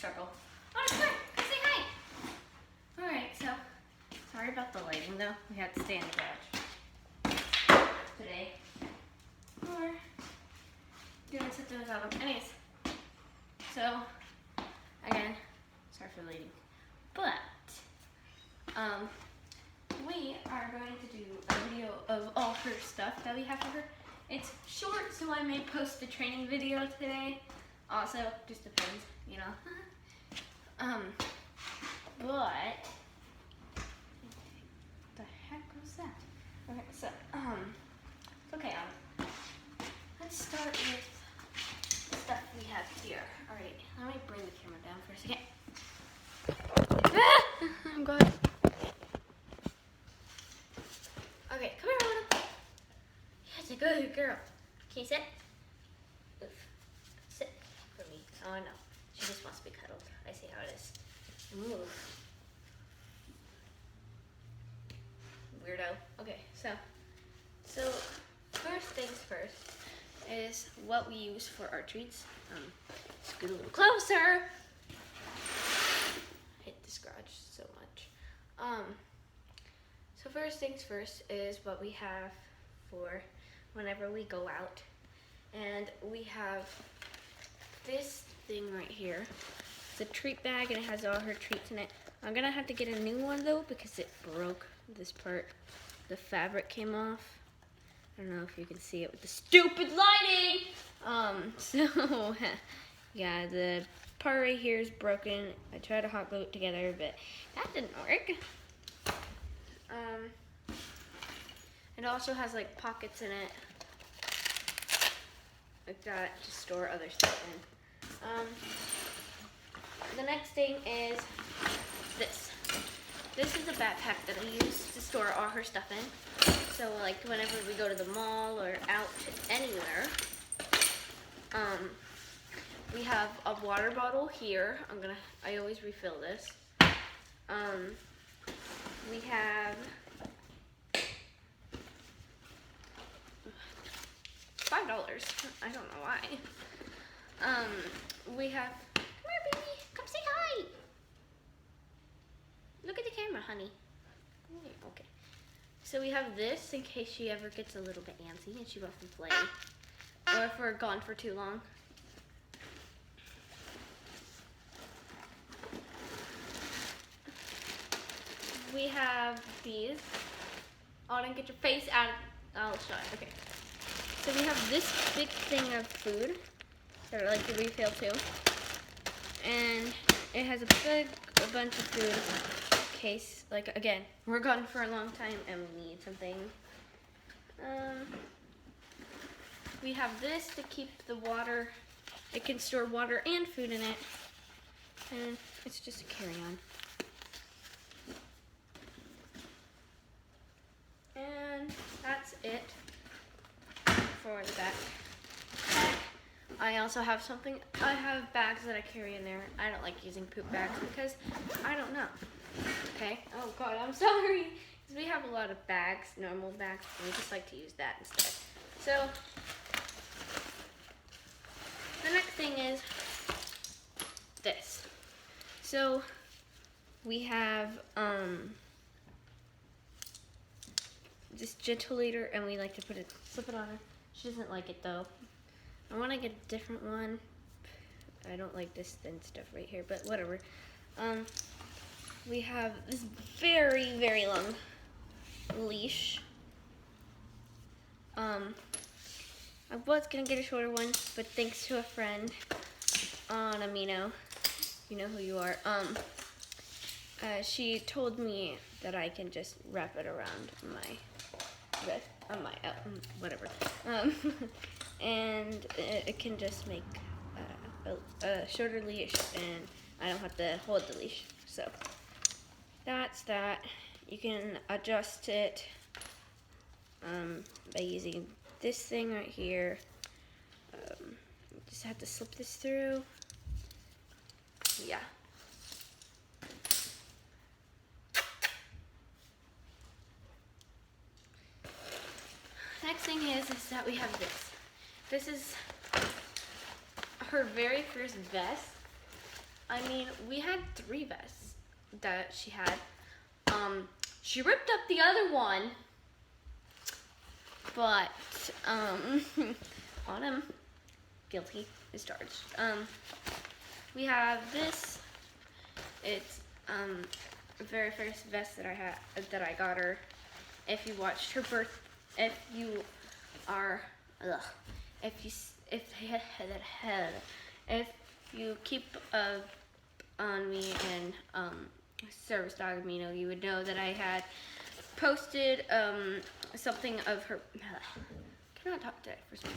struggle. Oh, come here. Come say hi. Alright, so, sorry about the lighting though. We had to stay in the garage today. Or doing something without them. Anyways, so, again, sorry for the lighting. But, we are going to do a video of all her stuff that we have for her. It's short, so I may post a training video today. Also, just depends, you know. But the heck was that? Okay, so okay. Let's start with the stuff we have here. All right, let me bring the camera down for a second. I'm going. Okay, come here, Luna. Yes, a good girl. Can you sit? Oof. Sit for me. Oh no, she just wants to be cuddled. I see how it is. Move. Weirdo. Okay, so first things first is what we use for our treats. Scoot a little closer. I hate this garage so much. So first things first is what we have for whenever we go out. And we have this thing right here. It's a treat bag and it has all her treats in it. I'm gonna have to get a new one though because it broke this part. The fabric came off. I don't know if you can see it with the stupid lighting. So yeah, the part right here is broken. I tried to hot glue it together, but that didn't work. It also has like pockets in it, like that, to store other stuff in. The next thing is this. This is a backpack that I use to store all her stuff in. So like whenever we go to the mall or out anywhere, we have a water bottle here. I always refill this. We have $5. I don't know why. We have, come here baby, come say hi. Look at the camera, honey. Okay. So we have this in case she ever gets a little bit antsy and she wants to play. Or if we're gone for too long. We have these. Oh, don't get your face out. I'll show it. Okay. So we have this big thing of food that I like to refill too. And it has a bunch of food in case, like, again, we're gone for a long time and we need something. We have this to keep the water. It can store water and food in it. And it's just a carry-on. And that's it for the back. I also have I have bags that I carry in there. I don't like using poop bags because I don't know. Okay? Oh God, I'm sorry. Because we have a lot of bags, normal bags, and we just like to use that instead. So, the next thing is this. So, we have, this Gentleator, and we like to slip it on her. She doesn't like it though. I want to get a different one. I don't like this thin stuff right here, but whatever. We have this very, very long leash. I was gonna get a shorter one, but thanks to a friend on Amino, you know who you are, she told me that I can just wrap it around my wrist, whatever. And it can just make a shorter leash, and I don't have to hold the leash. So that's that. You can adjust it by using this thing right here. You just have to slip this through. Yeah. Next thing is that we have this. This is her very first vest. I mean, we had 3 vests that she had. She ripped up the other one, but Autumn, guilty is charged. We have this. It's the very first vest that I got her. If you watched her birth, if you are, if you keep on me and Service Dog Amino, you would know that I had posted something of her. Cannot talk today for some.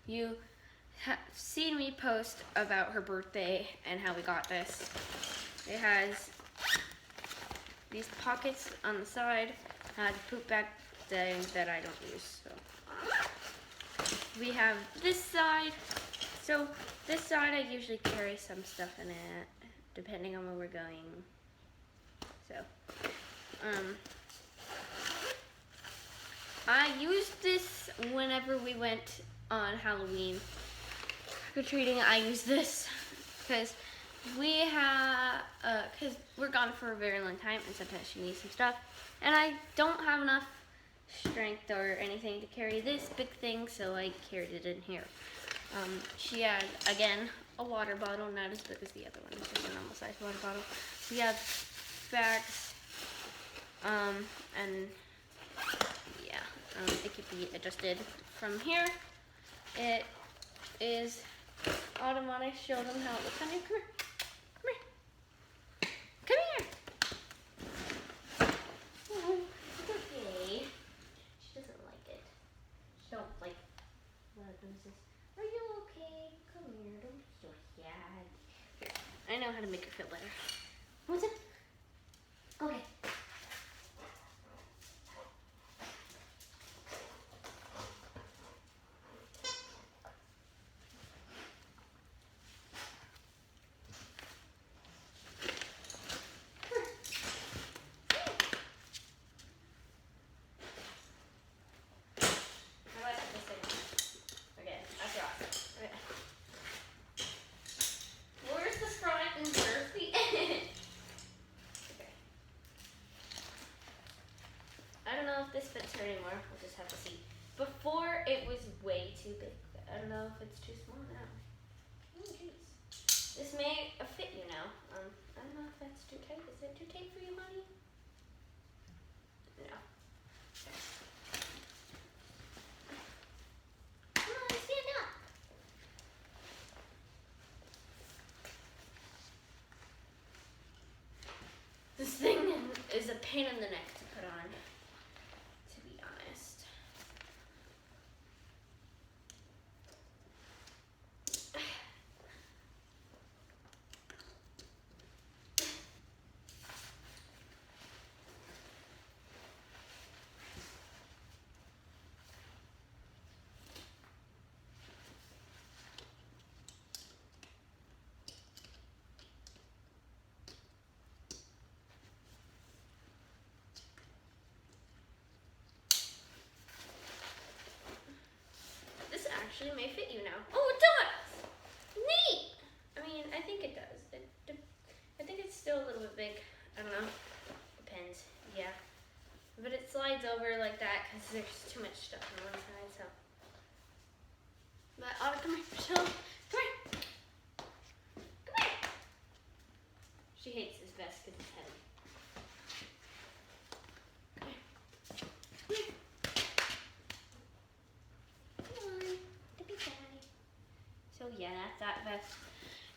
You have seen me post about her birthday and how we got this. It has these pockets on the side, has a poop bag thing that I don't use. So we have this side. So this side I usually carry some stuff in it, depending on where we're going. So I used this whenever we went on Halloween trick-or-treating. I used this because because we're gone for a very long time and sometimes she needs some stuff. And I don't have enough strength or anything to carry this big thing, so I carried it in here. She had, again, a water bottle, not as big as the other one. It's just a normal size water bottle. We have bags, and yeah, it could be adjusted from here. It is automatic. Show them how it looks on you. Come here. Come here. Come here. Oh, it's okay. She doesn't like it. She don't like what is this? Are you okay? Come here. Don't be so sad. Here. I know how to make her feel better. What's it? Okay. This fits her anymore. We'll just have to see. Before it was way too big. I don't know if it's too small now. Oh jeez. This may fit you now. I don't know if that's too tight. Is it too tight for you, honey? No. Come on, stand up. This thing is a pain in the neck to put on. Actually may fit you now. Oh, it does! Neat! I mean, I think it does. I think it's still a little bit big. I don't know. Depends. Yeah. But it slides over like that because there's too much stuff on one side, so. But Autumn, come here. Come here. Come here. She hates this vest because it's heavy. Come here. Come here. So yeah, that's that vest.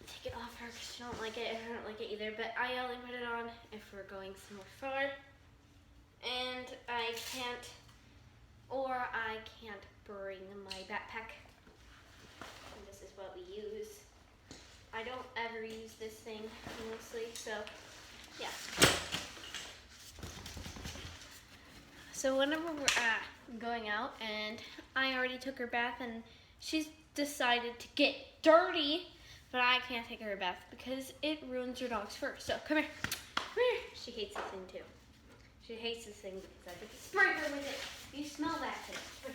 Take it off her because she don't like it. I don't like it either, but I only put it on if we're going somewhere far. And I can't bring my backpack. And this is what we use. I don't ever use this thing mostly, so yeah. So whenever we're going out, and I already took her bath, and she's decided to get dirty, but I can't take her a bath because it ruins your dog's fur. So come here. Come here. She hates this thing too. She hates this thing because I get to spray her with it. You smell that thing.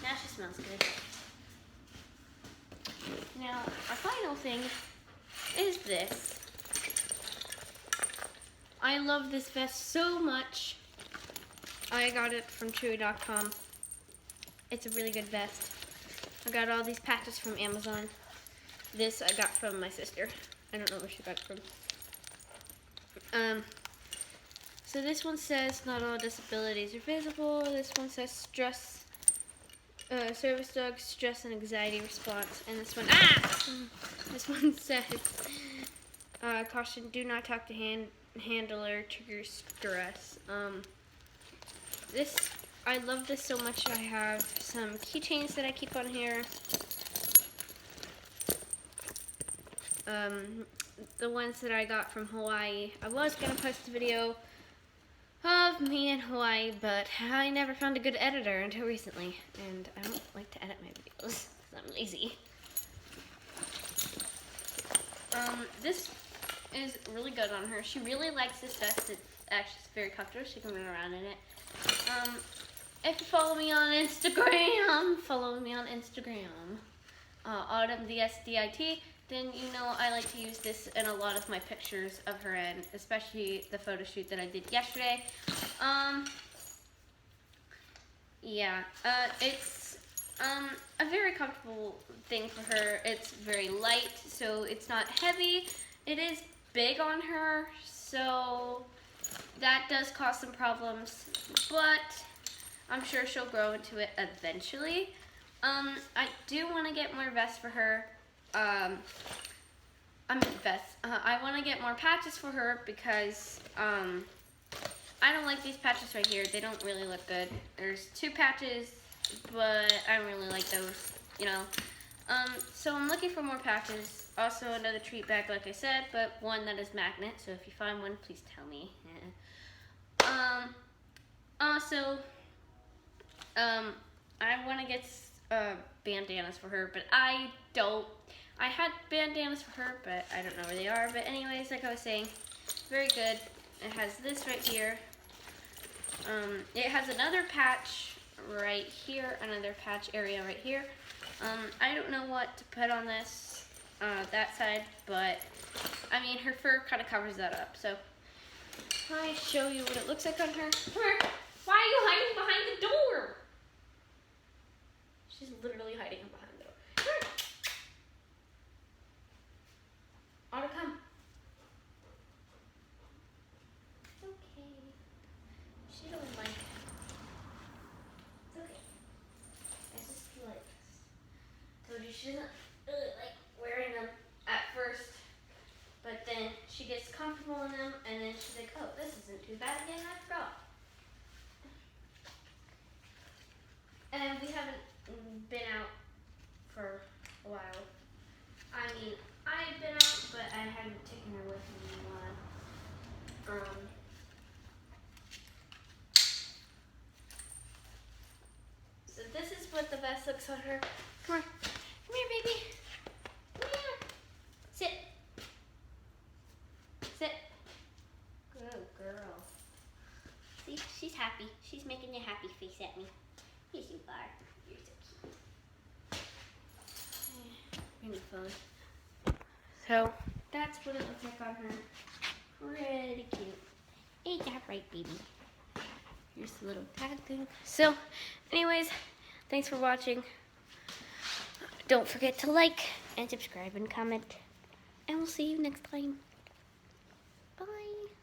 Now she smells good. Now, our final thing is this. I love this vest so much. I got it from Chewy.com. It's a really good vest. I got all these patches from Amazon. This I got from my sister. I don't know where she got it from. So this one says not all disabilities are visible. This one says stress, service dog stress and anxiety response. And this one, this one says caution, do not talk to handler, trigger stress. I love this so much. I have some keychains that I keep on here. The ones that I got from Hawaii. I was gonna post a video of me in Hawaii, but I never found a good editor until recently, and I don't like to edit my videos because I'm lazy. This is really good on her. She really likes this vest. It's actually very comfortable. She can run around in it. If you follow me on Instagram, Autumn DSDIT, then you know I like to use this in a lot of my pictures of her, and especially the photo shoot that I did yesterday. It's a very comfortable thing for her. It's very light, so it's not heavy. It is big on her, so that does cause some problems, but I'm sure she'll grow into it eventually. I do want to get more vests for her. I want to get more patches for her because I don't like these patches right here. They don't really look good. There's 2 patches, but I don't really like those, you know. So I'm looking for more patches. Also another treat bag, like I said, but one that is magnet. So if you find one, please tell me. I want to get bandanas for her, but I had bandanas for her, but I don't know where they are. But anyways, like I was saying, very good. It has this right here. It has another patch right here, another patch area right here. I don't know what to put on this, that side, but I mean, her fur kind of covers that up. So I show you what it looks like on her. Come here. Why are you hiding behind the door? She's literally hiding behind the door. Come here. Autumn, come. It's okay. She don't like it. It's okay. It's just like, told you she doesn't really like wearing them at first, but then she gets comfortable in them, and then she's like, oh, this isn't too bad again, I forgot. And we haven't been out for a while. I mean, I've been out, but I haven't taken her with me in a while. So this is what the vest looks on her. Come here. Come here, baby. Come here. Sit. Sit. Good girl. See, she's happy. She's making a happy face at me. Yes, you are. You're so cute. Really fun. So that's what it looks like on her. Pretty cute. Ain't that right, baby? Here's the little tag thing. So, anyways, thanks for watching. Don't forget to like and subscribe and comment. And we'll see you next time. Bye.